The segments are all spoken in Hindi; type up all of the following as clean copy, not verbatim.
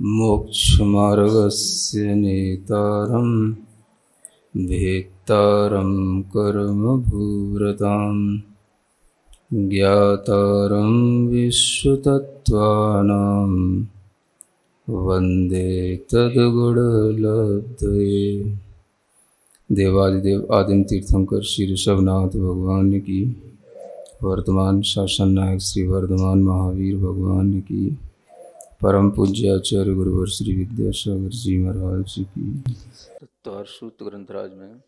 मोक्षमार्गस्य नेतारं भेत्तारं कर्मभूरतां ज्ञातारं विश्वतत्त्वानां वन्दे तद्गुणलब्धये। देवादिदेव आदिम तीर्थंकर श्री ऋषभनाथ भगवान की, वर्तमान शासन नायक श्री वर्धमान महावीर भगवान की, परम पूज्य आचार्य गुरुवर श्री विद्यासागर जी महाराज जी की। तत्वार सूत्र ग्रंथराज में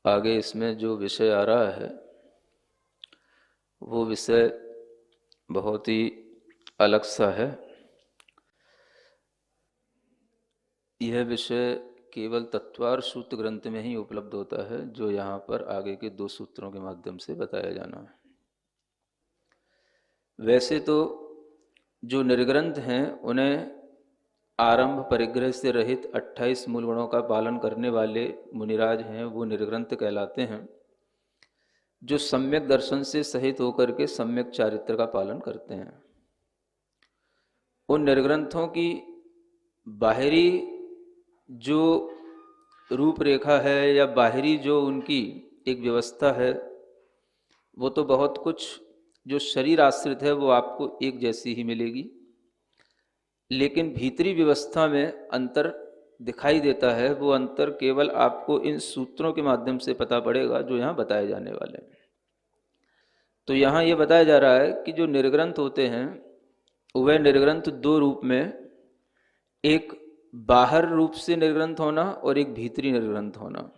आगे इसमें जो विषय आ रहा है वो विषय बहुत ही अलग सा है। यह विषय केवल तत्वार सूत्र ग्रंथ में ही उपलब्ध होता है, जो यहाँ पर आगे के 2 सूत्रों के माध्यम से बताया जाना है। वैसे तो जो निर्ग्रंथ हैं उन्हें आरंभ परिग्रह से रहित 28 मूल गुणों का पालन करने वाले मुनिराज हैं, वो निर्ग्रंथ कहलाते हैं, जो सम्यक दर्शन से सहित होकर के सम्यक चारित्र का पालन करते हैं। उन निर्ग्रंथों की बाहरी जो रूपरेखा है या बाहरी जो उनकी एक व्यवस्था है, वो तो बहुत कुछ जो शरीर आश्रित है वो आपको एक जैसी ही मिलेगी, लेकिन भीतरी व्यवस्था में अंतर दिखाई देता है। वो अंतर केवल आपको इन सूत्रों के माध्यम से पता पड़ेगा जो यहाँ बताए जाने वाले हैं। तो यहाँ ये बताया जा रहा है कि जो निर्ग्रंथ होते हैं वह निर्ग्रंथ 2 रूप में, एक बाहर रूप से निर्ग्रंथ होना और एक भीतरी निर्ग्रंथ होना,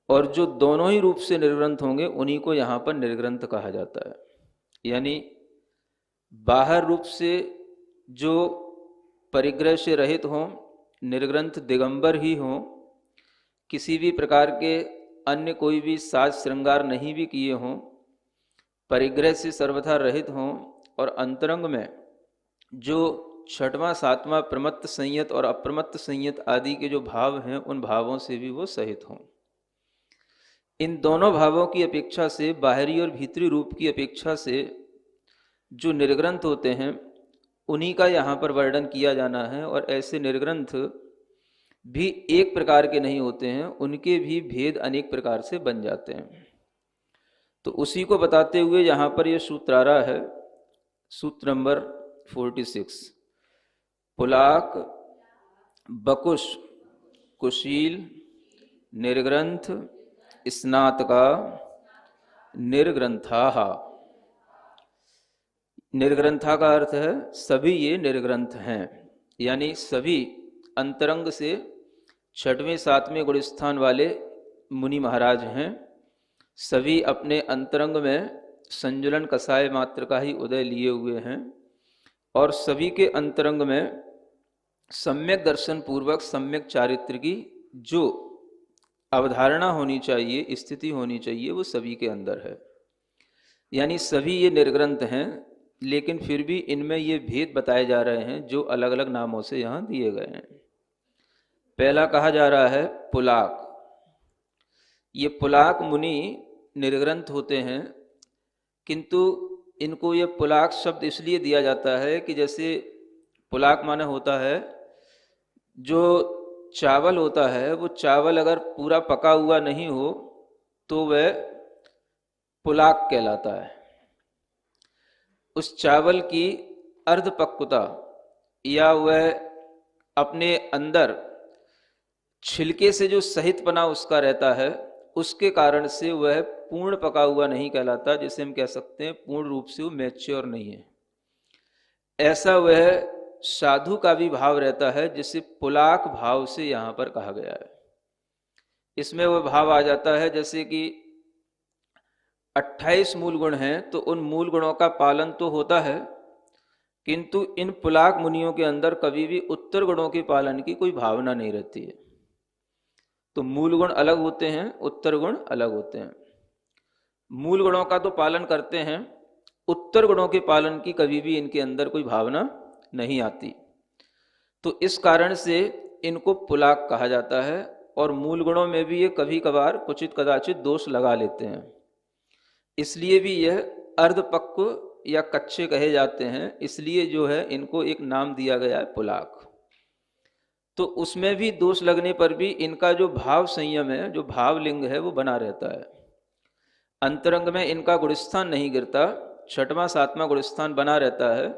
और जो दोनों ही रूप से निर्ग्रंथ होंगे उन्हीं को यहाँ पर निर्ग्रंथ कहा जाता है। यानी बाहर रूप से जो परिग्रह से रहित हों, निर्ग्रंथ दिगंबर ही हों, किसी भी प्रकार के अन्य कोई भी साज श्रृंगार नहीं भी किए हों, परिग्रह से सर्वथा रहित हों, और अंतरंग में जो 6वां 7वां प्रमत्त संयत और अप्रमत्त संयत आदि के जो भाव हैं उन भावों से भी वो सहित हों। इन दोनों भावों की अपेक्षा से, बाहरी और भीतरी रूप की अपेक्षा से जो निर्ग्रंथ होते हैं उन्हीं का यहाँ पर वर्णन किया जाना है। और ऐसे निर्ग्रंथ भी एक प्रकार के नहीं होते हैं, उनके भी भेद अनेक प्रकार से बन जाते हैं। तो उसी को बताते हुए यहाँ पर यह सूत्र आ रहा है, सूत्र नंबर 46। पुलाक, बकुश, कुशील, निर्ग्रंथ, स्नातका, निर्ग्रंथाः। निर्ग्रंथा का अर्थ है सभी ये निर्ग्रंथ हैं, यानी सभी अंतरंग से 6वें 7वें गुणस्थान वाले मुनि महाराज हैं। सभी अपने अंतरंग में संजुलन कसाय मात्र का ही उदय लिए हुए हैं, और सभी के अंतरंग में सम्यक दर्शन पूर्वक सम्यक चारित्र की जो अवधारणा होनी चाहिए, स्थिति होनी चाहिए, वो सभी के अंदर है। यानी सभी ये निर्ग्रंथ हैं, लेकिन फिर भी इनमें ये भेद बताए जा रहे हैं जो अलग अलग नामों से यहाँ दिए गए हैं। पहला कहा जा रहा है पुलाक। ये पुलाक मुनि निर्ग्रंथ होते हैं, किंतु इनको ये पुलाक शब्द इसलिए दिया जाता है कि जैसे पुलाक माने होता है जो चावल होता है, वो चावल अगर पूरा पका हुआ नहीं हो तो वह पुलाक कहलाता है। उस चावल की अर्धपक्वता या वह अपने अंदर छिलके से जो सहितपना उसका रहता है, उसके कारण से वह पूर्ण पका हुआ नहीं कहलाता, जिसे हम कह सकते हैं पूर्ण रूप से वो मैच्योर नहीं है। ऐसा वह साधु का भी भाव रहता है, जिसे पुलाक भाव से यहाँ पर कहा गया है। इसमें वह भाव आ जाता है जैसे कि 28 मूल गुण हैं, तो उन मूल गुणों का पालन तो होता है, किंतु इन पुलाक मुनियों के अंदर कभी भी उत्तर गुणों के पालन की कोई भावना नहीं रहती है। तो मूल गुण अलग होते हैं, उत्तर गुण अलग होते हैं। मूल गुणों का तो पालन करते हैं, उत्तर गुणों के पालन की कभी भी इनके अंदर कोई भावना नहीं आती। तो इस कारण से इनको पुलाक कहा जाता है। और मूल गुणों में भी ये कभी कभार कुचित कदाचित दोष लगा लेते हैं, इसलिए भी यह अर्धपक्व या कच्चे कहे जाते हैं, इसलिए जो है इनको एक नाम दिया गया है पुलाक। तो उसमें भी दोष लगने पर भी इनका जो भाव संयम है, जो भावलिंग है, वो बना रहता है। अंतरंग में इनका गुणस्थान नहीं गिरता, छठवां सातवां गुणस्थान बना रहता है।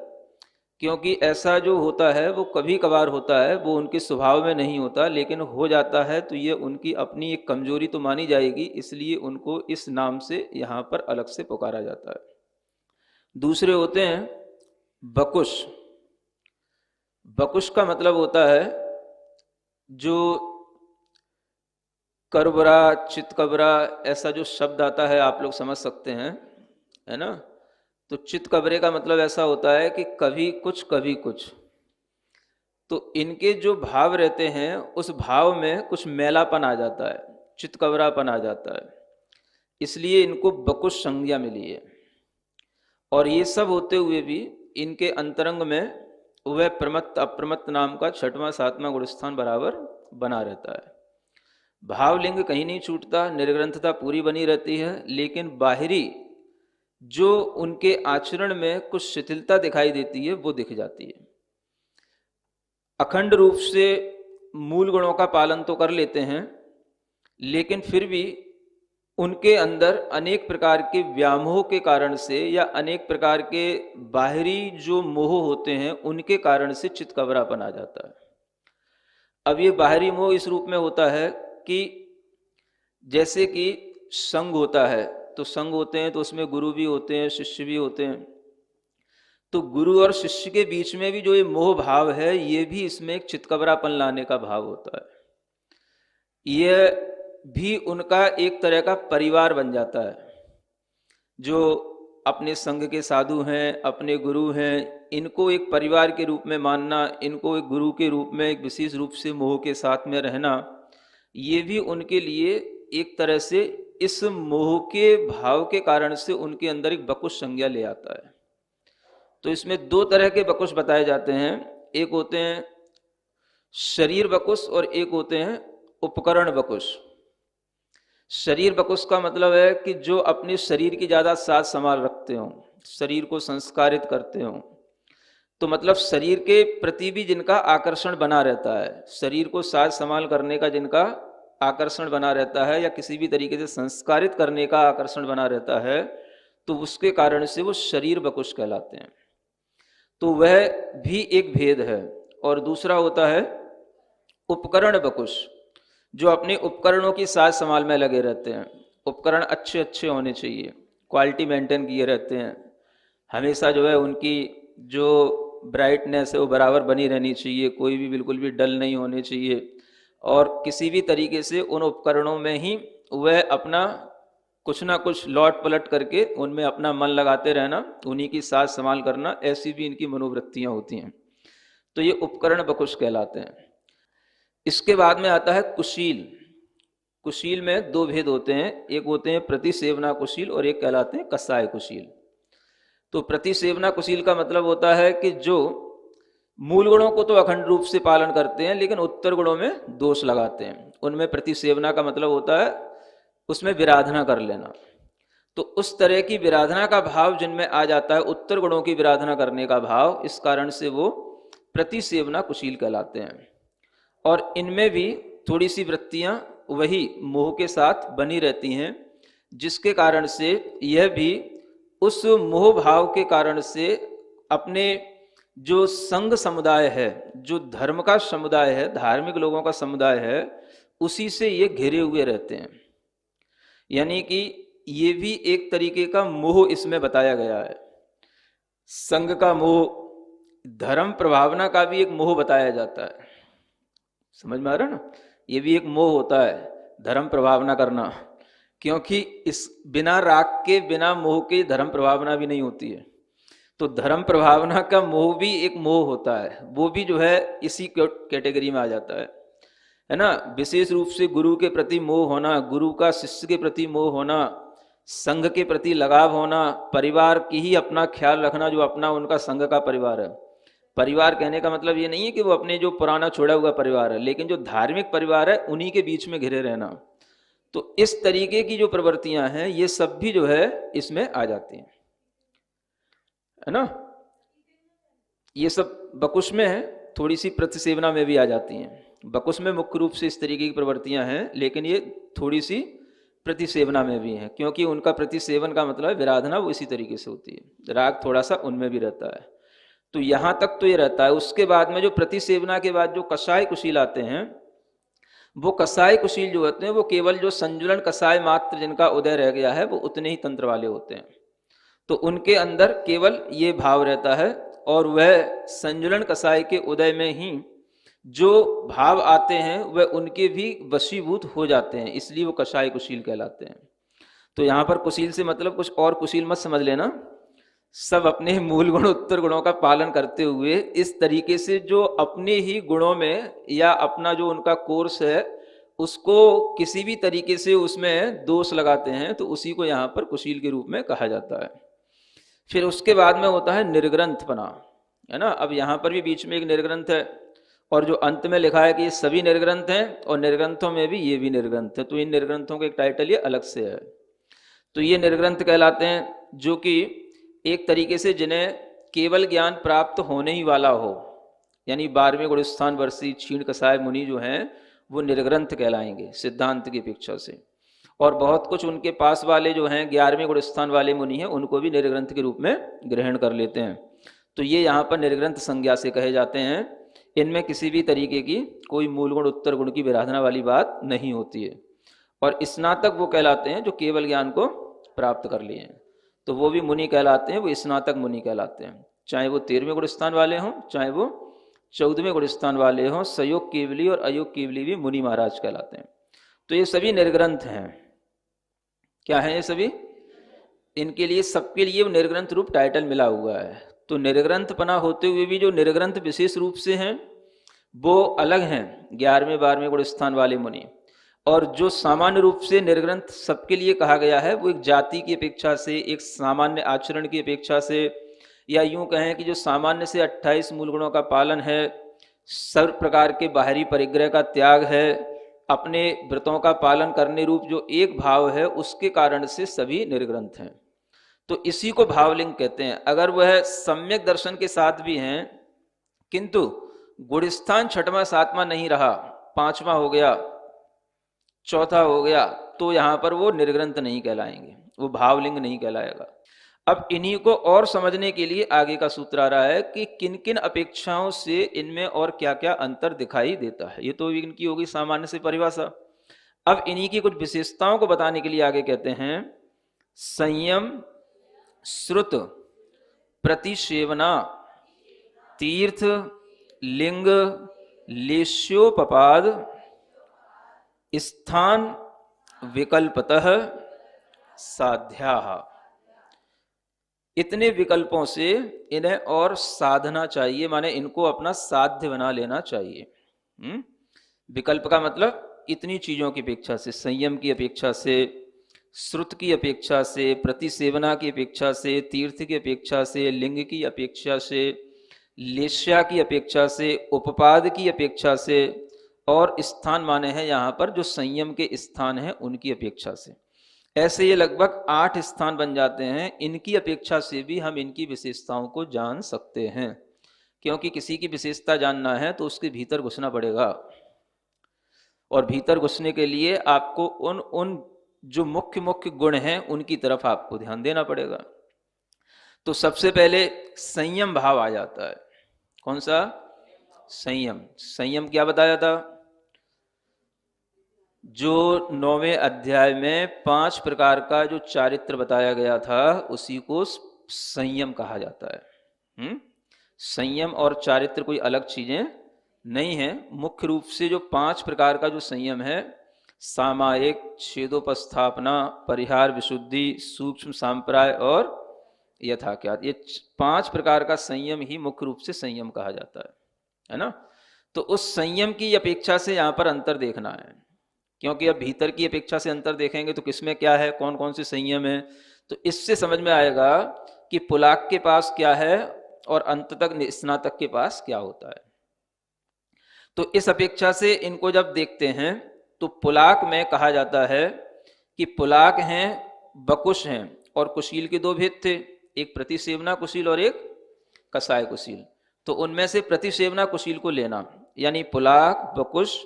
क्योंकि ऐसा जो होता है वो कभी कभार होता है, वो उनके स्वभाव में नहीं होता, लेकिन हो जाता है तो ये उनकी अपनी एक कमजोरी तो मानी जाएगी, इसलिए उनको इस नाम से यहाँ पर अलग से पुकारा जाता है। दूसरे होते हैं बकुश। बकुश का मतलब होता है जो करबरा, चितकबरा, ऐसा जो शब्द आता है आप लोग समझ सकते हैं, है ना। तो चितकबरे का मतलब ऐसा होता है कि कभी कुछ कभी कुछ। तो इनके जो भाव रहते हैं उस भाव में कुछ मैलापन आ जाता है, चितकबरापन आ जाता है, इसलिए इनको बकुश संज्ञा मिली है। और ये सब होते हुए भी इनके अंतरंग में वह प्रमत्त अप्रमत्त नाम का छठवां सातवां गुणस्थान बराबर बना रहता है। भावलिंग कहीं नहीं छूटता, निर्ग्रंथता पूरी बनी रहती है, लेकिन बाहरी जो उनके आचरण में कुछ शिथिलता दिखाई देती है वो दिख जाती है। अखंड रूप से मूल गुणों का पालन तो कर लेते हैं, लेकिन फिर भी उनके अंदर अनेक प्रकार के व्यामोह के कारण से या अनेक प्रकार के बाहरी जो मोह होते हैं उनके कारण से चितकबरापन आ जाता है। अब ये बाहरी मोह इस रूप में होता है कि जैसे कि संघ होता है, तो संघ होते हैं तो उसमें गुरु भी होते हैं, शिष्य भी होते हैं। तो गुरु और शिष्य के बीच में भी जो ये मोह भाव है, ये भी इसमें एक चितकबरापन लाने का भाव होता है। यह भी उनका एक तरह का परिवार बन जाता है। जो अपने संघ के साधु हैं, अपने गुरु हैं, इनको एक परिवार के रूप में मानना, इनको एक गुरु के रूप में एक विशेष रूप से मोह के साथ में रहना, ये भी उनके लिए एक तरह से इस मोह के भाव के कारण से उनके अंदर एक बकुश संज्ञा ले आता है। तो इसमें दो तरह के बकुश बताए जाते हैं, एक होते हैं शरीर बकुश और एक होते हैं उपकरण बकुश। शरीर बकुश का मतलब है कि जो अपने शरीर की ज़्यादा साज संभाल रखते हों, शरीर को संस्कारित करते हों। तो मतलब शरीर के प्रति भी जिनका आकर्षण बना रहता है, शरीर को साज संभाल करने का जिनका आकर्षण बना रहता है या किसी भी तरीके से संस्कारित करने का आकर्षण बना रहता है, तो उसके कारण से वो शरीर बकुश कहलाते हैं। तो वह भी एक भेद है। और दूसरा होता है उपकरण बकुश, जो अपने उपकरणों की साज संभाल में लगे रहते हैं। उपकरण अच्छे अच्छे होने चाहिए, क्वालिटी मेंटेन किए रहते हैं, हमेशा जो है उनकी जो ब्राइटनेस है वो बराबर बनी रहनी चाहिए, कोई भी बिल्कुल भी डल नहीं होने चाहिए। और किसी भी तरीके से उन उपकरणों में ही वह अपना कुछ ना कुछ लौट पलट करके उनमें अपना मन लगाते रहना, उन्हीं की साज संभाल करना, ऐसी भी इनकी मनोवृत्तियाँ होती हैं। तो ये उपकरण बकुश कहलाते हैं। इसके बाद में आता है कुशील। कुशील में दो भेद होते हैं, एक होते हैं प्रतिसेवना कुशील और एक कहलाते हैं कसाय कुशील। तो प्रतिसेवना कुशील का मतलब होता है कि जो मूल गुणों को तो अखंड रूप से पालन करते हैं, लेकिन उत्तर गुणों में दोष लगाते हैं। उनमें प्रतिसेवना का मतलब होता है उसमें विराधना कर लेना। तो उस तरह की विराधना का भाव जिनमें आ जाता है, उत्तर गुणों की विराधना करने का भाव, इस कारण से वो प्रतिसेवना कुशील कहलाते हैं। और इनमें भी थोड़ी सी वृत्तियां वही मोह के साथ बनी रहती हैं, जिसके कारण से यह भी उस मोह भाव के कारण से अपने जो संघ समुदाय है, जो धर्म का समुदाय है, धार्मिक लोगों का समुदाय है, उसी से ये घिरे हुए रहते हैं। यानी कि ये भी एक तरीके का मोह इसमें बताया गया है। संघ का मोह, धर्म प्रभावना का भी एक मोह बताया जाता है। समझ में आ रहा है ना, ये भी एक मोह होता है धर्म प्रभावना करना, क्योंकि इस बिना राग के, बिना मोह के धर्म प्रभावना भी नहीं होती है। तो धर्म प्रभावना का मोह भी एक मोह होता है, वो भी जो है इसी कैटेगरी में आ जाता है ना। विशेष रूप से गुरु के प्रति मोह होना, गुरु का शिष्य के प्रति मोह होना, संघ के प्रति लगाव होना, परिवार की ही अपना ख्याल रखना, जो अपना उनका संघ का परिवार है। परिवार कहने का मतलब ये नहीं है कि वो अपने जो पुराना छोड़ा हुआ परिवार है, लेकिन जो धार्मिक परिवार है उन्हीं के बीच में घिरे रहना। तो इस तरीके की जो प्रवृत्तियां हैं, ये सब भी जो है इसमें आ जाती हैं। है ना। ये सब बकुश में है, थोड़ी सी प्रतिसेवना में भी आ जाती हैं। बकुश में मुख्य रूप से इस तरीके की प्रवृत्तियां हैं, लेकिन ये थोड़ी सी प्रतिसेवना में भी हैं, क्योंकि उनका प्रतिसेवन का मतलब है विराधना, वो इसी तरीके से होती है। राग थोड़ा सा उनमें भी रहता है। तो यहाँ तक तो ये रहता है। उसके बाद में जो प्रतिसेवना के बाद जो कषाय कुशील आते हैं, वो कषाय कुशील जो होते हैं वो केवल जो संजुलन कषाय मात्र जिनका उदय रह गया है वो उतने ही तंत्र वाले होते हैं। तो उनके अंदर केवल ये भाव रहता है, और वह संजुलन कषाय के उदय में ही जो भाव आते हैं वह उनके भी वशीभूत हो जाते हैं, इसलिए वो कषाय कुशील कहलाते हैं। तो यहाँ पर कुशील से मतलब कुछ और कुशील मत समझ लेना, सब अपने मूल गुण उत्तर गुणों का पालन करते हुए इस तरीके से जो अपने ही गुणों में या अपना जो उनका कोर्स है उसको किसी भी तरीके से उसमें दोष लगाते हैं, तो उसी को यहाँ पर कुशील के रूप में कहा जाता है। फिर उसके बाद में होता है निर्ग्रंथपना, है ना। अब यहाँ पर भी बीच में एक निर्ग्रंथ है, और जो अंत में लिखा है कि ये सभी निर्ग्रंथ हैं, और निर्ग्रंथों में भी ये भी निर्ग्रंथ है, तो इन निर्ग्रंथों का एक टाइटल ये अलग से है। तो ये निर्ग्रंथ कहलाते हैं, जो कि एक तरीके से जिन्हें केवल ज्ञान प्राप्त होने ही वाला हो, यानी 12वें गुणस्थान वर्षी क्षीण कषाय मुनि जो हैं वो निर्ग्रंथ कहलाएंगे सिद्धांत की अपेक्षा से। और बहुत कुछ उनके पास वाले जो हैं 11वें गुणस्थान वाले मुनि हैं, उनको भी निर्ग्रंथ के रूप में ग्रहण कर लेते हैं। तो ये यहाँ पर निर्ग्रंथ संज्ञा से कहे जाते हैं। इनमें किसी भी तरीके की कोई मूल गुण उत्तर गुण की विराधना वाली बात नहीं होती है। और स्नातक वो कहलाते हैं जो केवल ज्ञान को प्राप्त कर लिए हैं, तो वो भी मुनि कहलाते हैं, वो स्नातक मुनि कहलाते हैं। चाहे वो 13वें गुणस्थान वाले हों, चाहे वो 14वें गुणस्थान वाले हों, सयोग केवली और अयोग केवली भी मुनि महाराज कहलाते हैं। तो ये सभी निर्ग्रंथ हैं। क्या है ये सभी? इनके लिए सबके लिए निर्ग्रंथ रूप टाइटल मिला हुआ है। तो निर्ग्रंथपना होते हुए भी जो निर्ग्रंथ विशेष रूप से हैं वो अलग हैं 11वें 12वें गुणस्थान वाले मुनि, और जो सामान्य रूप से निर्ग्रंथ सबके लिए कहा गया है वो एक जाति की अपेक्षा से, एक सामान्य आचरण की अपेक्षा से, या यूं कहें कि जो सामान्य से 28 मूल गुणों का पालन है, सर्व प्रकार के बाहरी परिग्रह का त्याग है, अपने व्रतों का पालन करने रूप जो एक भाव है, उसके कारण से सभी निर्ग्रंथ हैं। तो इसी को भावलिंग कहते हैं। अगर वह सम्यक दर्शन के साथ भी हैं, किंतु गुणस्थान 6वां 7वां नहीं रहा, 5वां हो गया, 4था हो गया, तो यहाँ पर वो निर्ग्रंथ नहीं कहलाएंगे, वो भावलिंग नहीं कहलाएगा। अब इन्हीं को और समझने के लिए आगे का सूत्र आ रहा है कि किन किन अपेक्षाओं से इनमें और क्या क्या अंतर दिखाई देता है। ये तो इनकी होगी सामान्य से परिभाषा। अब इन्हीं की कुछ विशेषताओं को बताने के लिए आगे कहते हैं संयम, श्रुत, प्रतिसेवना, तीर्थ, लिंग, लेश्योपपाद, स्थान विकल्पतः साध्याः। इतने विकल्पों से इन्हें और साधना चाहिए, माने इनको अपना साध्य बना लेना चाहिए। विकल्प का मतलब इतनी चीजों की अपेक्षा से, संयम की अपेक्षा से, श्रुत की अपेक्षा से, प्रतिसेवना की अपेक्षा से, तीर्थ की अपेक्षा से, लिंग की अपेक्षा से, लेश्या की अपेक्षा से, उपपाद की अपेक्षा से, और स्थान माने हैं यहाँ पर जो संयम के स्थान हैं उनकी अपेक्षा से। ऐसे ये लगभग 8 स्थान बन जाते हैं। इनकी अपेक्षा से भी हम इनकी विशेषताओं को जान सकते हैं, क्योंकि किसी की विशेषता जानना है तो उसके भीतर घुसना पड़ेगा, और भीतर घुसने के लिए आपको उन जो मुख्य मुख्य गुण हैं उनकी तरफ आपको ध्यान देना पड़ेगा। तो सबसे पहले संयम भाव आ जाता है। कौन सा? संयम। संयम क्या बताया था? जो 9वें अध्याय में 5 प्रकार का जो चारित्र बताया गया था उसी को संयम कहा जाता है। संयम और चारित्र कोई अलग चीजें नहीं है। मुख्य रूप से जो 5 प्रकार का जो संयम है, सामायिक, छेदोपस्थापना, परिहार, विशुद्धि, सूक्ष्म सांप्राय और यथाख्यात, ये 5 प्रकार का संयम ही मुख्य रूप से संयम कहा जाता है ना। तो उस संयम की अपेक्षा से यहाँ पर अंतर देखना है, क्योंकि अब भीतर की अपेक्षा से अंतर देखेंगे तो किसमें क्या है, कौन कौन से संयम है, तो इससे समझ में आएगा कि पुलाक के पास क्या है और अंत तक स्नातक के पास क्या होता है। तो इस अपेक्षा से इनको जब देखते हैं तो पुलाक में कहा जाता है कि पुलाक हैं, बकुश हैं, और कुशील के 2 भेद थे, एक प्रतिसेवना कुशील और एक कसाय कुशील। तो उनमें से प्रतिसेवना कुशील को लेना, यानी पुलाक, बकुश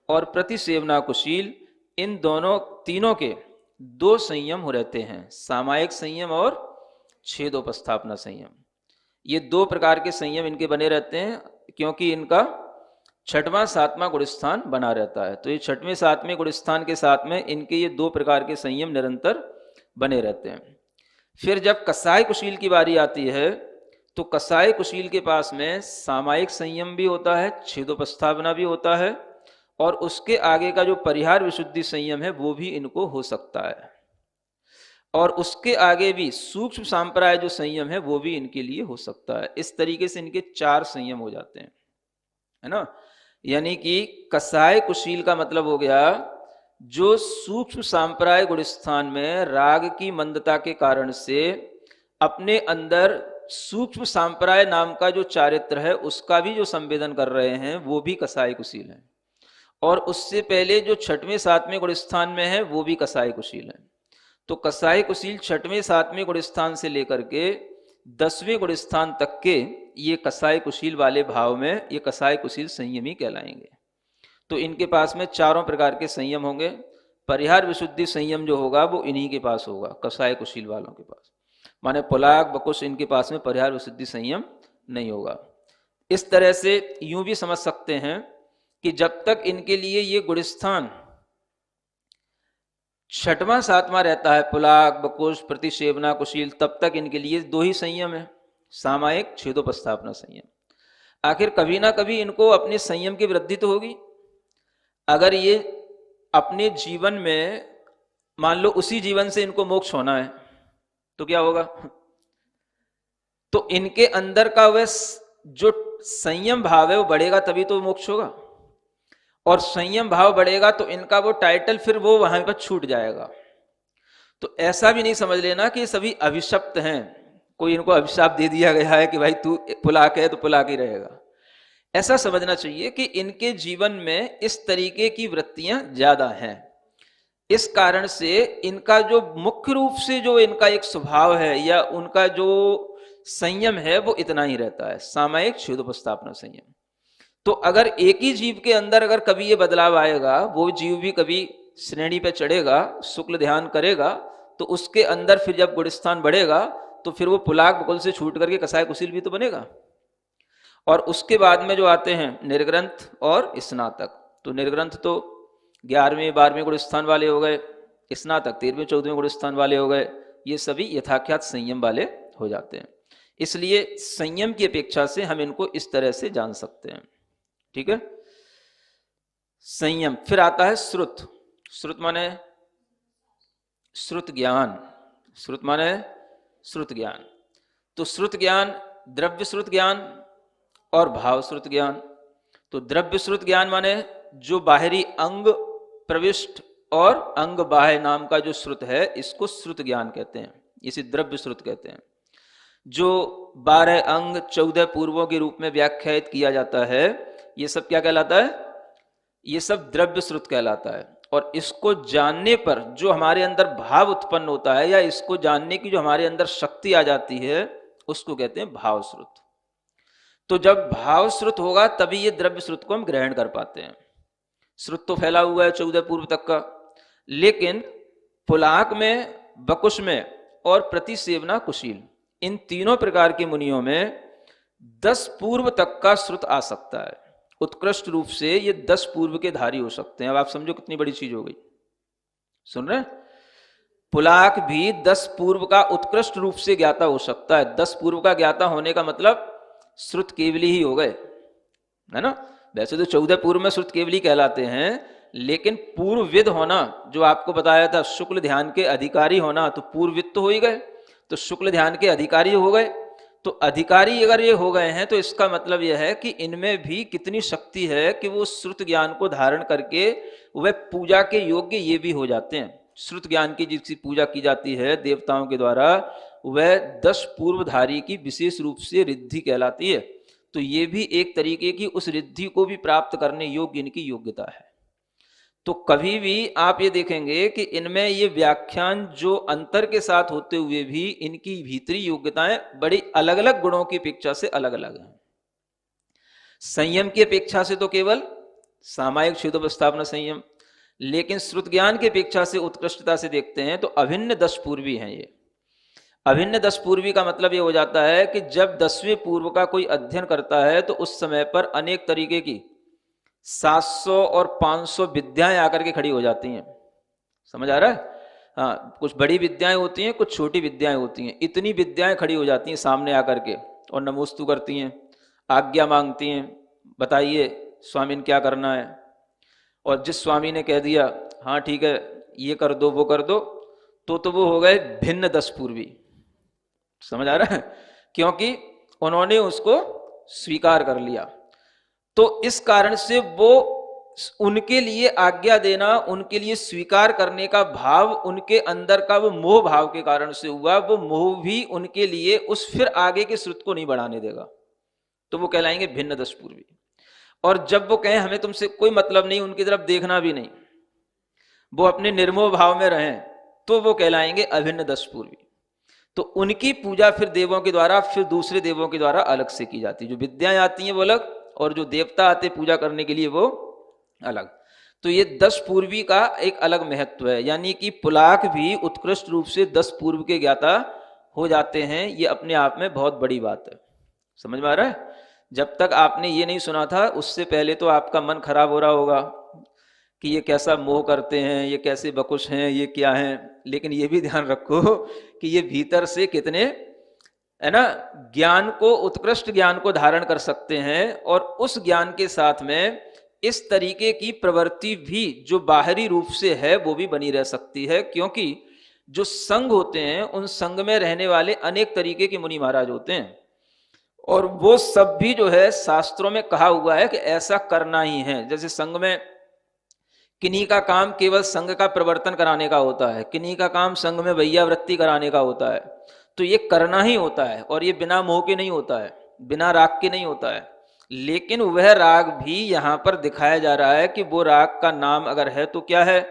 और प्रतिसेवना कुशील, इन दोनों तीनों के दो संयम हो रहते हैं, सामायिक संयम और छेदोपस्थापना संयम। ये दो प्रकार के संयम इनके बने रहते हैं, क्योंकि इनका छठवां सातवां गुणस्थान बना रहता है। तो ये छठवें सातवें गुणस्थान के साथ में इनके ये दो प्रकार के संयम निरंतर बने रहते हैं। फिर जब कसाय कुशील की बारी आती है तो कसाय कुशील के पास में सामायिक संयम भी होता है, छेदोपस्थापना भी होता है, और उसके आगे का जो परिहार विशुद्धि संयम है वो भी इनको हो सकता है, और उसके आगे भी सूक्ष्म सांप्राय जो संयम है वो भी इनके लिए हो सकता है। इस तरीके से इनके 4 संयम हो जाते हैं, है ना। यानी कि कसाय कुशील का मतलब हो गया जो सूक्ष्म सांप्राय गुणस्थान में राग की मंदता के कारण से अपने अंदर सूक्ष्म सांप्राय नाम का जो चारित्र है उसका भी जो संवेदन कर रहे हैं वो भी कसाय कुशील है, और उससे पहले जो छठवें सातवें गुणस्थान में है वो भी कसाय कुशील है। तो कसाय कुशील छठवें सातवें गुणस्थान से लेकर के 10वें गुणस्थान तक के ये कसाय कुशील वाले भाव में ये कसाय कुशील संयमी कहलाएंगे। तो इनके पास में चारों प्रकार के संयम होंगे। परिहार विशुद्धि संयम जो होगा वो इन्हीं के पास होगा, कसाय कुशील वालों के पास। माने पुलाक, बकुश, इनके पास में परिहार विशुद्धि संयम नहीं होगा। इस तरह से यूं भी समझ सकते हैं कि जब तक इनके लिए ये गुणस्थान छठवां सातवां रहता है, पुलाक, बकुश, प्रतिसेवना, कुशील, तब तक इनके लिए 2 ही संयम है, सामायिक, छेदोपस्थापना संयम। आखिर कभी ना कभी इनको अपने संयम की वृद्धि तो होगी। अगर ये अपने जीवन में मान लो उसी जीवन से इनको मोक्ष होना है तो क्या होगा? तो इनके अंदर का वह जो संयम भाव है वो बढ़ेगा, तभी तो मोक्ष होगा। और संयम भाव बढ़ेगा तो इनका वो टाइटल फिर वो वहां पर छूट जाएगा। तो ऐसा भी नहीं समझ लेना कि सभी अभिशप्त हैं, कोई इनको अभिशाप दे दिया गया है कि भाई तू पुलाक है तो पुलाक ही रहेगा। ऐसा समझना चाहिए कि इनके जीवन में इस तरीके की वृत्तियां ज्यादा हैं। इस कारण से इनका जो मुख्य रूप से जो इनका एक स्वभाव है या उनका जो संयम है वो इतना ही रहता है, सामायिक, छेदोपस्थापना संयम। तो अगर एक ही जीव के अंदर अगर कभी ये बदलाव आएगा, वो जीव भी कभी श्रेणी पे चढ़ेगा, शुक्ल ध्यान करेगा, तो उसके अंदर फिर जब गुणस्थान बढ़ेगा तो फिर वो पुलाक, बकुल से छूट करके कसाय कुशील भी तो बनेगा। और उसके बाद में जो आते हैं निर्ग्रंथ और स्नातक, तो निर्ग्रंथ तो 11वें 12वें गुणस्थान वाले हो गए, स्नातक 13वें 14वें गुणस्थान वाले हो गए। ये सभी यथाख्यात संयम वाले हो जाते हैं। इसलिए संयम की अपेक्षा से हम इनको इस तरह से जान सकते हैं। ठीक है, संयम। फिर आता है श्रुत। श्रुत माने श्रुत ज्ञान, श्रुत माने श्रुत ज्ञान। तो श्रुत ज्ञान द्रव्य श्रुत ज्ञान और भाव श्रुत ज्ञान। तो द्रव्य श्रुत ज्ञान माने जो बाहरी अंग प्रविष्ट और अंग बाह्य नाम का जो श्रुत है इसको श्रुत ज्ञान कहते हैं, इसे द्रव्य श्रुत कहते हैं। जो 12 अंग 14 पूर्वों के रूप में व्याख्यायित किया जाता है ये सब क्या कहलाता है? ये सब द्रव्य श्रुत कहलाता है। और इसको जानने पर जो हमारे अंदर भाव उत्पन्न होता है या इसको जानने की जो हमारे अंदर शक्ति आ जाती है उसको कहते हैं भाव श्रुत। तो जब भाव श्रुत होगा तभी ये द्रव्य श्रुत को हम ग्रहण कर पाते हैं। श्रुत तो फैला हुआ है 14 पूर्व तक का, लेकिन पुलाक में, बकुश में और प्रतिसेवना कुशील, इन तीनों प्रकार के मुनियों में 10 पूर्व तक का श्रुत आ सकता है। उत्कृष्ट रूप से ये 10 पूर्व के धारी हो सकते हैं। अब आप समझो कितनी बड़ी चीज हो गई। सुन रहे? पुलाक भी 10 पूर्व का उत्कृष्ट रूप से ज्ञाता हो सकता है। 10 पूर्व का ज्ञाता होने का मतलब श्रुत केवली ही हो गए, है ना। वैसे तो 14 पूर्व में श्रुत केवली कहलाते हैं, लेकिन पूर्वविद होना जो आपको बताया था, शुक्ल ध्यान के अधिकारी होना, तो पूर्वविद तो हो ही गए, तो शुक्ल ध्यान के अधिकारी हो गए। तो अधिकारी अगर ये हो गए हैं तो इसका मतलब यह है कि इनमें भी कितनी शक्ति है कि वो श्रुत ज्ञान को धारण करके वह पूजा के योग्य ये भी हो जाते हैं। श्रुत ज्ञान की जिसकी पूजा की जाती है देवताओं के द्वारा वह 10 पूर्वधारी की विशेष रूप से रिद्धि कहलाती है। तो ये भी एक तरीके की उस रिद्धि को भी प्राप्त करने योग्य इनकी योग्यता है। तो कभी भी आप ये देखेंगे कि इनमें ये व्याख्यान जो अंतर के साथ होते हुए भी इनकी भीतरी योग्यताएं बड़ी अलग अलग गुणों की अपेक्षा से अलग अलग हैं। संयम की अपेक्षा से तो केवल सामायिक क्षुद्रोपस्थापना संयम, लेकिन श्रुत ज्ञान की अपेक्षा से उत्कृष्टता से देखते हैं तो अभिन्न 10 पूर्वी हैं ये। अभिन्न 10 पूर्वी का मतलब ये हो जाता है कि जब 10वें पूर्व का कोई अध्ययन करता है तो उस समय पर अनेक तरीके की 700 और 500 विद्याएं आकर के खड़ी हो जाती हैं। समझ आ रहा है? हाँ, कुछ बड़ी विद्याएं होती हैं, कुछ छोटी विद्याएं होती हैं। इतनी विद्याएं खड़ी हो जाती हैं सामने आकर के और नमोस्तु करती हैं, आज्ञा मांगती हैं, बताइए स्वामी ने क्या करना है। और जिस स्वामी ने कह दिया हाँ ठीक है ये कर दो वो कर दो, तो वो हो गए भिन्न 10 पूर्वी। समझ आ रहा है? क्योंकि उन्होंने उसको स्वीकार कर लिया। तो इस कारण से वो उनके लिए आज्ञा देना, उनके लिए स्वीकार करने का भाव उनके अंदर का वो मोह भाव के कारण से हुआ। वो मोह भी उनके लिए उस फिर आगे के श्रुत को नहीं बढ़ाने देगा, तो वो कहलाएंगे भिन्न 10 पूर्वी। और जब वो कहें हमें तुमसे कोई मतलब नहीं, उनकी तरफ देखना भी नहीं, वो अपने निर्मोह भाव में रहें, तो वो कहलाएंगे अभिन्न 10 पूर्वी। तो उनकी पूजा फिर देवों के द्वारा, फिर दूसरे देवों के द्वारा अलग से की जाती है। जो विद्याएं आती हैं वो अलग, और जो देवता आते पूजा करने के लिए वो अलग। तो ये 10 पूर्वी का एक अलग महत्व है, यानी कि पुलाक भी उत्कृष्ट रूप से 10 पूर्व के ज्ञाता हो जाते हैं। ये अपने आप में बहुत बड़ी बात है। समझ में आ रहा है? जब तक आपने ये नहीं सुना था उससे पहले तो आपका मन खराब हो रहा होगा कि ये कैसा मोह करते हैं, ये कैसे बकुश हैं, ये क्या हैं। लेकिन ये भी ध्यान रखो कि ये भीतर से कितने है ना ज्ञान को, उत्कृष्ट ज्ञान को धारण कर सकते हैं। और उस ज्ञान के साथ में इस तरीके की प्रवृत्ति भी जो बाहरी रूप से है वो भी बनी रह सकती है। क्योंकि जो संघ होते हैं उन संघ में रहने वाले अनेक तरीके के मुनि महाराज होते हैं, और वो सब भी जो है शास्त्रों में कहा हुआ है कि ऐसा करना ही है। जैसे संघ में किन्हीं का काम केवल संघ का प्रवर्तन कराने का होता है, किन्हीं का काम संघ में वैयावृत्ति कराने का होता है, तो ये करना ही होता है। और ये बिना मोह के नहीं होता है, बिना राग के नहीं होता है। लेकिन वह राग भी यहाँ पर दिखाया जा रहा है कि वो राग का नाम अगर है तो क्या है,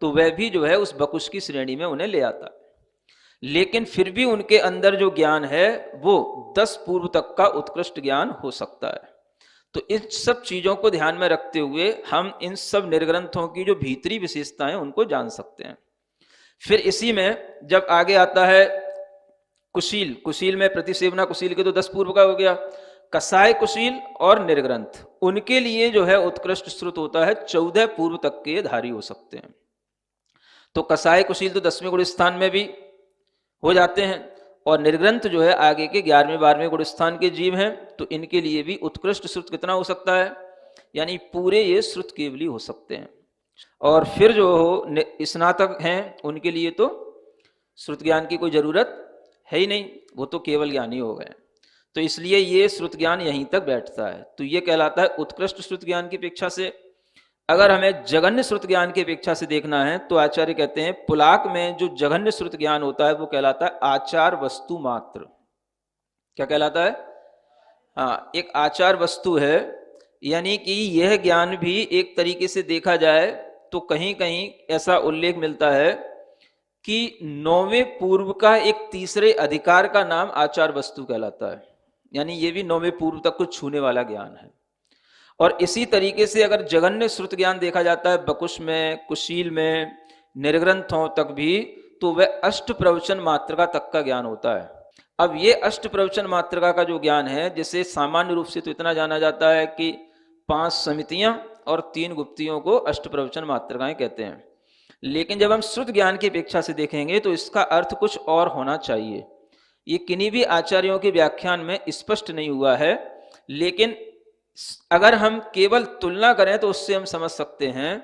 तो वह भी जो है उस बकुश की श्रेणी में उन्हें ले आता है। लेकिन फिर भी उनके अंदर जो ज्ञान है वो 10 पूर्व तक का उत्कृष्ट ज्ञान हो सकता है। तो इन सब चीजों को ध्यान में रखते हुए हम इन सब निर्ग्रंथों की जो भीतरी विशेषताएं उनको जान सकते हैं। फिर इसी में जब आगे आता है कुशील, कुशील में प्रतिसेवना कुशील के तो 10 पूर्व का हो गया। कसाय कुशील और निर्ग्रंथ, उनके लिए जो है उत्कृष्ट श्रुत होता है 14 पूर्व तक के धारी हो सकते हैं। तो कसाय कुशील तो 10वें गुण स्थान में भी हो जाते हैं, और निर्ग्रंथ जो है आगे के 11वें 12वें गुण स्थान के जीव हैं। तो इनके लिए भी उत्कृष्ट श्रुत कितना हो सकता है, यानी पूरे ये श्रुत केवली हो सकते हैं। और फिर जो स्नातक हैं उनके लिए तो श्रुत ज्ञान की कोई जरूरत है ही नहीं, वो तो केवल ज्ञानी हो गए। तो इसलिए ये श्रुत ज्ञान यहीं तक बैठता है। तो ये कहलाता है उत्कृष्ट श्रुत ज्ञान की अपेक्षा से। अगर हमें जघन्य श्रुत ज्ञान की अपेक्षा से देखना है तो आचार्य कहते हैं पुलाक में जो जघन्य श्रुत ज्ञान होता है वो कहलाता है आचार वस्तु मात्र। क्या कहलाता है? हाँ, एक आचार वस्तु है। यानी कि यह ज्ञान भी एक तरीके से देखा जाए तो कहीं कहीं ऐसा उल्लेख मिलता है कि 9वें पूर्व का एक तीसरे अधिकार का नाम आचार वस्तु कहलाता है। यानी ये भी 9वें पूर्व तक को छूने वाला ज्ञान है। और इसी तरीके से अगर जघन्य श्रुत ज्ञान देखा जाता है बकुश में, कुशील में, निर्ग्रंथों तक भी, तो वह अष्ट प्रवचन मात्रका तक का ज्ञान होता है। अब ये अष्ट प्रवचन मात्रका का जो ज्ञान है, जिसे सामान्य रूप से तो इतना जाना जाता है कि 5 समितियां और 3 गुप्तियों को अष्ट प्रवचन मात्रकाएं कहते हैं। लेकिन जब हम श्रुत ज्ञान की अपेक्षा से देखेंगे तो इसका अर्थ कुछ और होना चाहिए। ये किन्हीं भी आचार्यों के व्याख्यान में स्पष्ट नहीं हुआ है, लेकिन अगर हम केवल तुलना करें तो उससे हम समझ सकते हैं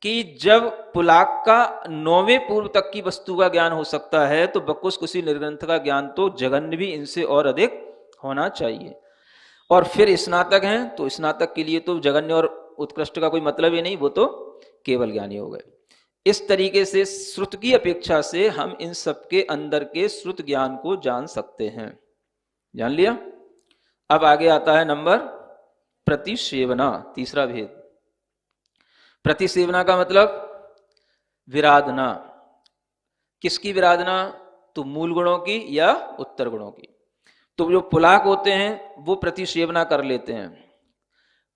कि जब पुलाक का 9वें पूर्व तक की वस्तु का ज्ञान हो सकता है तो बकुश कुशील निर्ग्रंथ का ज्ञान तो जघन्य भी इनसे और अधिक होना चाहिए। और फिर स्नातक हैं तो स्नातक के लिए तो जघन्य और उत्कृष्ट का कोई मतलब ही नहीं, वो तो केवल ज्ञानी हो गए। इस तरीके से श्रुत की अपेक्षा से हम इन सबके अंदर के श्रुत ज्ञान को जान सकते हैं। जान लिया? अब आगे आता है नंबर प्रतिसेवना, तीसरा भेद। प्रतिसेवना का मतलब विराधना। किसकी विराधना? तो मूल गुणों की या उत्तर गुणों की। तो जो पुलाक होते हैं वो प्रतिसेवना कर लेते हैं।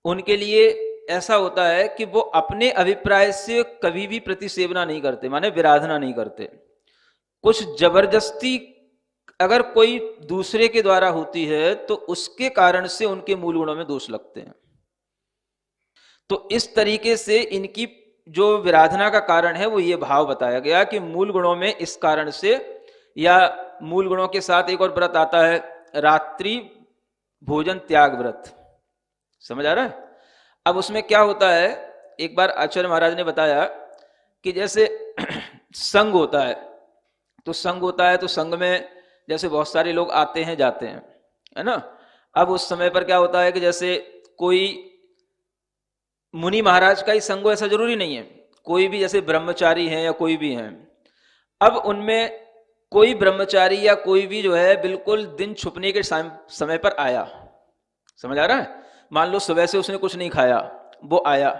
उनके लिए ऐसा होता है कि वो अपने अभिप्राय से कभी भी प्रतिसेवना नहीं करते, माने विराधना नहीं करते। कुछ जबरदस्ती अगर कोई दूसरे के द्वारा होती है तो उसके कारण से उनके मूल गुणों में दोष लगते हैं। तो इस तरीके से इनकी जो विराधना का कारण है वो ये भाव बताया गया कि मूल गुणों में इस कारण से, या मूल गुणों के साथ एक और व्रत आता है, रात्रि भोजन त्याग व्रत। समझ आ रहा है? अब उसमें क्या होता है, एक बार आचार्य महाराज ने बताया कि जैसे संघ होता है, तो संघ होता है तो संघ में जैसे बहुत सारे लोग आते हैं जाते हैं, है ना। अब उस समय पर क्या होता है कि जैसे कोई मुनि महाराज का ही संघ हो ऐसा जरूरी नहीं है, कोई भी जैसे ब्रह्मचारी हैं या कोई भी हैं। अब उनमें कोई ब्रह्मचारी या कोई भी जो है बिल्कुल दिन छुपने के समय पर आया, समझ आ रहा है। मान लो सुबह से उसने कुछ नहीं खाया, वो आया,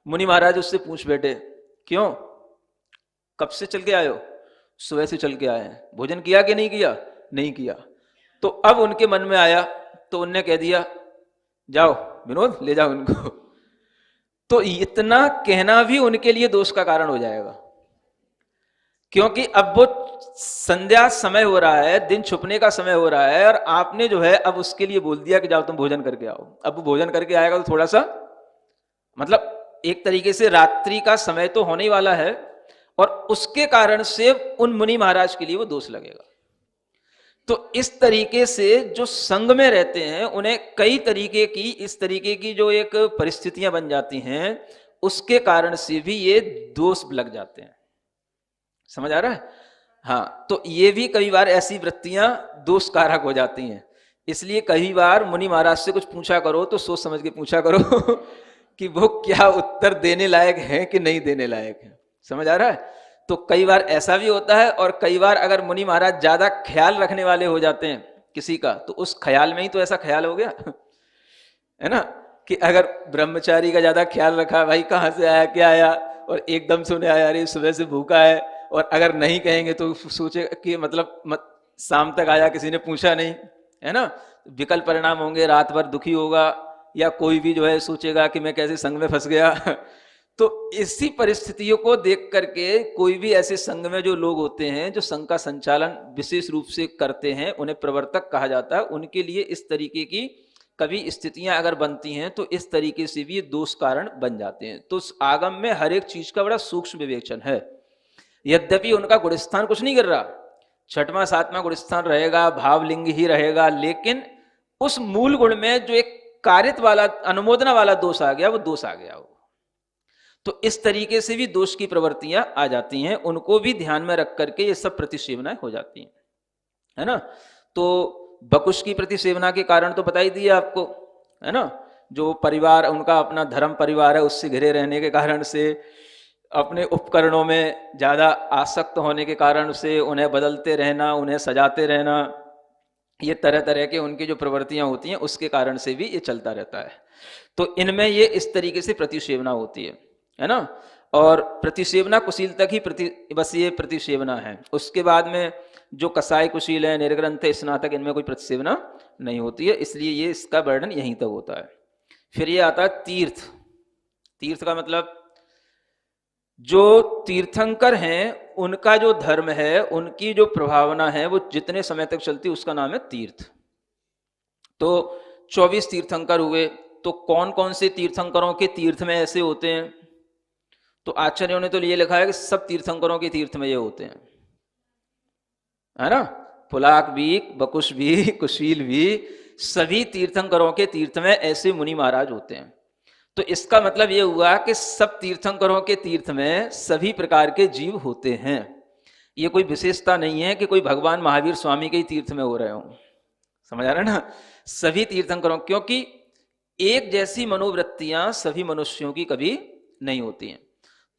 मुनि महाराज उससे पूछ बैठे, क्यों, कब से चल के आए हो? सुबह से चल के आए हैं। भोजन किया कि नहीं किया? नहीं किया। तो अब उनके मन में आया तो उनने कह दिया, जाओ विनोद ले जाओ उनको। तो इतना कहना भी उनके लिए दोष का कारण हो जाएगा, क्योंकि अब वो संध्या समय हो रहा है, दिन छुपने का समय हो रहा है, और आपने जो है अब उसके लिए बोल दिया कि जाओ तुम भोजन करके आओ। अब वो भोजन करके आएगा तो थोड़ा सा मतलब एक तरीके से रात्रि का समय तो होने ही वाला है, और उसके कारण से उन मुनि महाराज के लिए वो दोष लगेगा। तो इस तरीके से जो संघ में रहते हैं उन्हें कई तरीके की इस तरीके की जो एक परिस्थितियां बन जाती हैं, उसके कारण से भी ये दोष लग जाते हैं। समझ आ रहा है? हाँ, तो ये भी कई बार ऐसी वृत्तियां दोष कारक हो जाती हैं। इसलिए कई बार मुनि महाराज से कुछ पूछा करो तो सोच समझ के पूछा करो कि वो क्या उत्तर देने लायक है कि नहीं देने लायक है। समझ आ रहा है? तो कई बार ऐसा भी होता है, और कई बार अगर मुनि महाराज ज्यादा ख्याल रखने वाले हो जाते हैं किसी का, तो उस ख्याल में ही तो ऐसा ख्याल हो गया है ना, कि अगर ब्रह्मचारी का ज्यादा ख्याल रखा, भाई कहाँ से आया क्या आया, और एकदम सुने आया अरे सुबह से भूखा है, और अगर नहीं कहेंगे तो सोचे कि मतलब शाम तक आया किसी ने पूछा नहीं, है ना। विकल्प परिणाम होंगे, रात भर दुखी होगा, या कोई भी जो है सोचेगा कि मैं कैसे संघ में फंस गया तो इसी परिस्थितियों को देख करके कोई भी ऐसे संघ में जो लोग होते हैं जो संघ का संचालन विशेष रूप से करते हैं, उन्हें प्रवर्तक कहा जाता है। उनके लिए इस तरीके की कभी स्थितियां अगर बनती हैं तो इस तरीके से भी ये दोष कारण बन जाते हैं। तो आगम में हर एक चीज का बड़ा सूक्ष्म विवेचन है। यद्यपि उनका गुणस्थान कुछ नहीं कर रहा, छठवां सातवां गुणस्थान रहेगा, भावलिंग ही रहेगा, लेकिन उस मूल गुण में जो एक कारित वाला अनुमोदना वाला दोष आ गया, वो दोष आ गया। तो इस तरीके से भी दोष की प्रवृत्तियां आ जाती हैं, उनको भी ध्यान में रख करके ये सब प्रतिसेवनाएं हो जाती हैं, है ना। तो बकुश की प्रतिसेवना के कारण तो बता ही दिया आपको, है ना। जो परिवार उनका अपना धर्म परिवार है, उससे घिरे रहने के कारण से, अपने उपकरणों में ज्यादा आसक्त होने के कारण से, उन्हें बदलते रहना, उन्हें सजाते रहना, ये तरह तरह के उनकी जो प्रवृत्तियां होती हैं उसके कारण से भी ये चलता रहता है। तो इनमें ये इस तरीके से प्रतिसेवना होती है ना। और प्रतिसेवना कुशील तक ही बस ये प्रतिसेवना है। उसके बाद में जो कसाई कुशील है, निर्ग्रंथ, स्नातक, इनमें कोई प्रतिसेवना नहीं होती है, इसलिए ये इसका वर्णन यहीं तक होता है। फिर ये आता है तीर्थ। तीर्थ का मतलब जो तीर्थंकर हैं उनका जो धर्म है, उनकी जो प्रभावना है, वो जितने समय तक चलती है उसका नाम है तीर्थ। तो 24 तीर्थंकर हुए। तो कौन कौन से तीर्थंकरों के तीर्थ में ऐसे होते हैं? तो आचार्यों ने तो ये लिखा है कि सब तीर्थंकरों के तीर्थ में ये होते हैं, है ना। पुलाक भी, बकुश भी, कुशील भी, सभी तीर्थंकरों के तीर्थ में ऐसे मुनि महाराज होते हैं। तो इसका मतलब ये हुआ कि सब तीर्थंकरों के तीर्थ में सभी प्रकार के जीव होते हैं। ये कोई विशेषता नहीं है कि कोई भगवान महावीर स्वामी के ही तीर्थ में हो रहे हों। समझ आ रहा है ना? सभी तीर्थंकरों, क्योंकि एक जैसी मनोवृत्तियां सभी मनुष्यों की कभी नहीं होती हैं।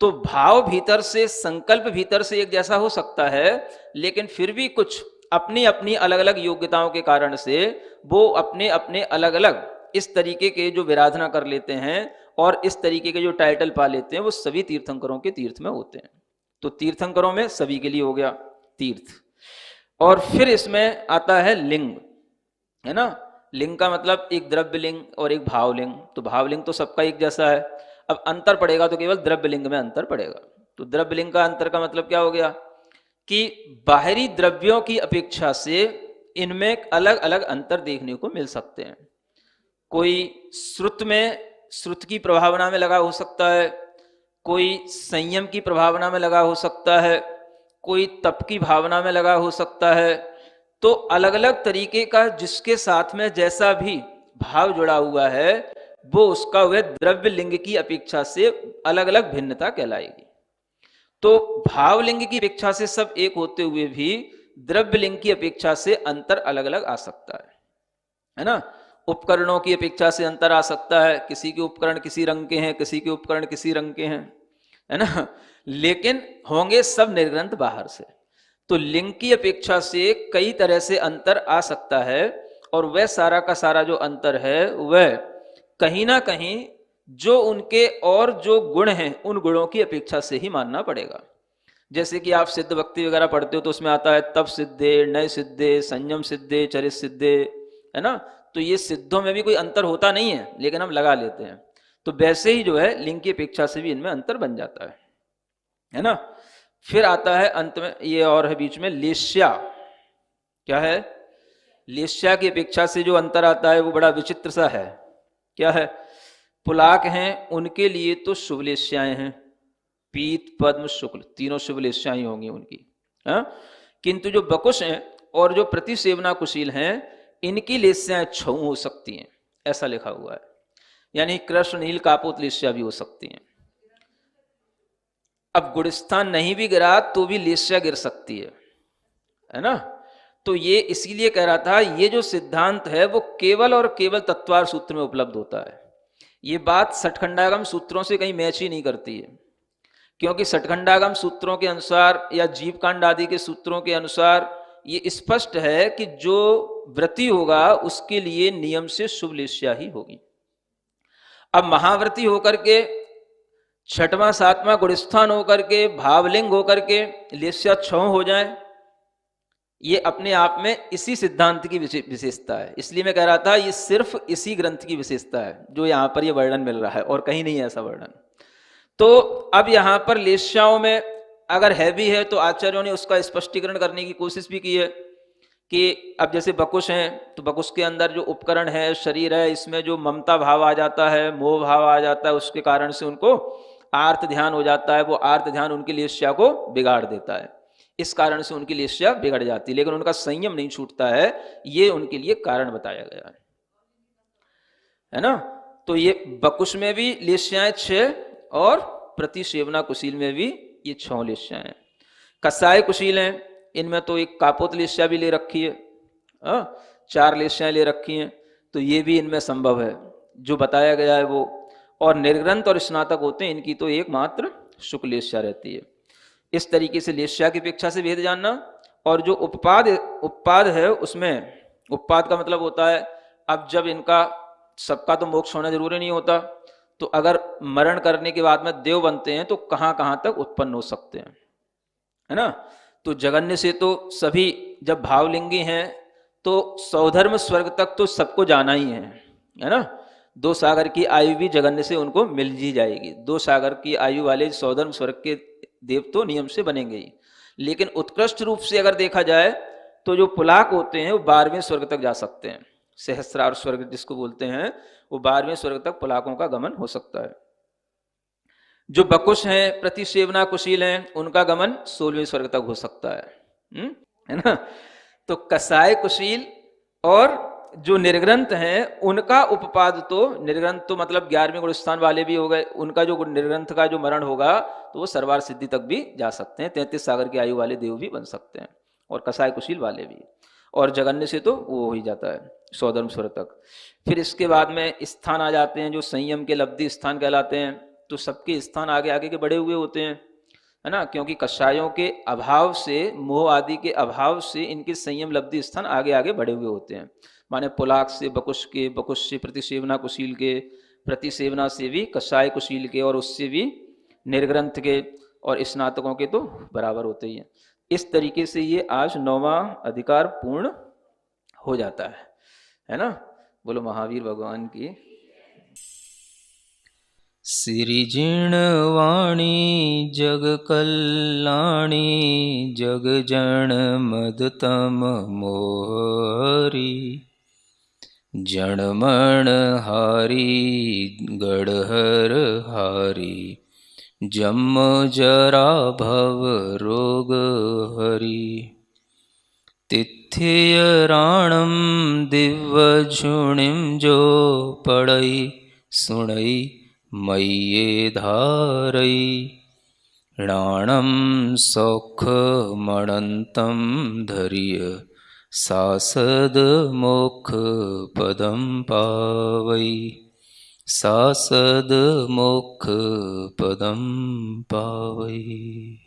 तो भाव भीतर से, संकल्प भीतर से एक जैसा हो सकता है, लेकिन फिर भी कुछ अपनी अपनी अलग अलग योग्यताओं के कारण से वो अपने अपने अलग अलग इस तरीके के जो विराधना कर लेते हैं, और इस तरीके के जो टाइटल पा लेते हैं वो सभी तीर्थंकरों के तीर्थ में होते हैं। तो तीर्थंकरों में सभी के लिए हो गया तीर्थ। और फिर इसमें आता है लिंग, है ना। लिंग का मतलब एक द्रव्य लिंग और एक भावलिंग। तो भावलिंग तो सबका एक जैसा है, अब अंतर पड़ेगा तो केवल द्रव्य लिंग में अंतर पड़ेगा। तो द्रव्य लिंग का अंतर का मतलब क्या हो गया कि बाहरी द्रव्यों की अपेक्षा से इनमें अलग अलग अंतर देखने को मिल सकते हैं। कोई श्रुत में, श्रुत की प्रभावना में लगा हो सकता है, कोई संयम की प्रभावना में लगा हो सकता है, कोई तप की भावना में लगा हो सकता है। तो अलग अलग तरीके का जिसके साथ में जैसा भी भाव जुड़ा हुआ है वो उसका वह द्रव्य लिंग की अपेक्षा से अलग अलग भिन्नता कहलाएगी। तो भावलिंग की अपेक्षा से सब एक होते हुए भी द्रव्य लिंग की अपेक्षा से अंतर अलग अलग आ सकता है ना। उपकरणों की अपेक्षा से अंतर आ सकता है, किसी के उपकरण किसी रंग के हैं, किसी के उपकरण किसी रंग के हैं, है ना, लेकिन होंगे सब निर्ग्रंथ बाहर से। तो लिंग की अपेक्षा से कई तरह से अंतर आ सकता है, और वह सारा का सारा जो अंतर है वह कहीं ना कहीं जो उनके और जो गुण हैं उन गुणों की अपेक्षा से ही मानना पड़ेगा। जैसे कि आप सिद्ध भक्ति वगैरह पढ़ते हो तो उसमें आता है तप सिद्धे, नय सिद्धे, संयम सिद्धे, चरित सिद्धे, है ना। तो ये सिद्धों में भी कोई अंतर होता नहीं है लेकिन हम लगा लेते हैं। तो वैसे ही जो है लिंग की अपेक्षा से भी इनमें अंतर बन जाता है ना। फिर आता है अंत में ये और है बीच में लेस्या। क्या है? लेस्या की अपेक्षा से जो अंतर आता है वो बड़ा विचित्र सा है। क्या है? पुलाक हैं उनके लिए तो शुभ लेस्याएं हैं, पीत पद्म शुक्ल तीनों शुभ लेस्याएं ही होंगी उनकी, हाँ? किंतु जो बकुश हैं और जो प्रतिसेवना कुशील हैं इनकी लेस्याएं छऊ हो सकती हैं, ऐसा लिखा हुआ है। यानी कृष्ण नील कापोत लेस्या भी हो सकती हैं। अब गुड़स्थान नहीं भी गिरा तो भी लेस्या गिर सकती है ना। तो ये इसीलिए कह रहा था ये जो सिद्धांत है वो केवल और केवल तत्वार सूत्र में उपलब्ध होता है। ये बात सठखंडागम सूत्रों से कहीं मैच ही नहीं करती है, क्योंकि सठखंडागम सूत्रों के अनुसार या जीवकांड आदि के सूत्रों के अनुसार ये स्पष्ट है कि जो व्रती होगा उसके लिए नियम से शुभ लेस्या ही होगी। अब महाव्रती होकर के छठवां सातवां गुणस्थान होकर के भावलिंग होकर के लेस्या छौ हो जाए, ये अपने आप में इसी सिद्धांत की विशेषता है। इसलिए मैं कह रहा था ये सिर्फ इसी ग्रंथ की विशेषता है जो यहां पर ये वर्णन मिल रहा है, और कहीं नहीं है ऐसा वर्णन। तो अब यहां पर लेस्याओं में अगर है भी है तो आचार्यों ने उसका स्पष्टीकरण करने की कोशिश भी की है कि अब जैसे बकुश हैं तो बकुश के अंदर जो उपकरण है, शरीर है, इसमें जो ममता भाव आ जाता है, मोह भाव आ जाता है, उसके कारण से उनको आर्त ध्यान हो जाता है। वो आर्त ध्यान उनकी लेस्या को बिगाड़ देता है, इस कारण से उनकी लेस्या बिगड़ जाती है, लेकिन उनका संयम नहीं छूटता है। ये उनके लिए कारण बताया गया है ना। तो ये बकुश में भी लेस्याएं 6 और प्रतिसेवना कुशील में भी ये 6 लेस्याएं। कसाय कुशील हैं, इनमें तो एक कापोत लेस्या भी ले रखी है, 4 लेस्याएं ले रखी हैं। तो ये भी इनमें संभव है जो बताया गया है वो। और निर्ग्रंथ और स्नातक होते हैं इनकी तो एकमात्र शुक्ल लेस्या रहती है। इस तरीके से लेस्या की अपेक्षा से भेद जानना। और जो उपपाद है उसमें, उपपाद का मतलब होता है अब जब इनका सबका तो मोक्ष होना जरूरी नहीं होता, तो अगर मरण करने के बाद में देव बनते हैं तो कहाँ कहाँ तक उत्पन्न हो सकते हैं, है ना। तो जगन्य से तो सभी जब भावलिंगी हैं तो सौधर्म स्वर्ग तक तो सबको जाना ही है ना। 2 सागर की आयु भी जगन्य से उनको मिल जी जाएगी। 2 सागर की आयु वाले सौधर्म स्वर्ग के देव तो नियम से बनेंगे ही। लेकिन उत्कृष्ट रूप से अगर देखा जाए तो जो पुलाक होते हैं वो 12वें स्वर्ग तक जा सकते हैं। सहस्रार स्वर्ग जिसको बोलते हैं, वो 12वें स्वर्ग तक पुलाकों का गमन हो सकता है। जो बकुश हैं, प्रतिसेवना कुशील हैं, उनका गमन 16वें स्वर्ग तक हो सकता है ना। तो कसाय कुशील और जो निर्ग्रंथ हैं उनका उपपाद तो, निर्ग्रंथ तो मतलब 11वें गुणस्थान वाले भी हो गए, उनका जो निर्ग्रंथ का जो मरण होगा तो वो सर्वार सिद्धि तक भी जा सकते हैं। 33 सागर की आयु वाले देव भी बन सकते हैं, और कसाय कुशील वाले भी। और जगन्य से तो वो हो ही जाता है सौधर्म स्वर्ग तक। फिर इसके बाद में स्थान आ जाते हैं जो संयम के लब्धि स्थान कहलाते हैं। तो सबके स्थान आगे आगे के बढ़े हुए होते हैं, है ना, क्योंकि कषायों के अभाव से, मोह आदि के अभाव से इनके संयम लब्धि स्थान आगे आगे बढ़े हुए होते हैं। माने पुलाक से बकुश के, बकुश से प्रतिसेवना कुशील के, प्रतिसेवना से भी कषाय कुशील के और उससे भी निर्ग्रंथ के और स्नातकों के तो बराबर होते ही हैं। इस तरीके से ये आज 9वां अधिकार पूर्ण हो जाता है ना। बोलो महावीर भगवान की। सिरिजिणवाणी जग कल्याणी जग जन मदतम मोहरी जणमण हारी गढ़हर हारी जम जरा भव रोग हरि तिथियराणम दिव्यझुणिम जो पढ़ई सुणई मय्ये धारई राणम सौखमणन्तं धरिय सासद मोक्ष पदम पावई सासद मोक्ष पदम पावई।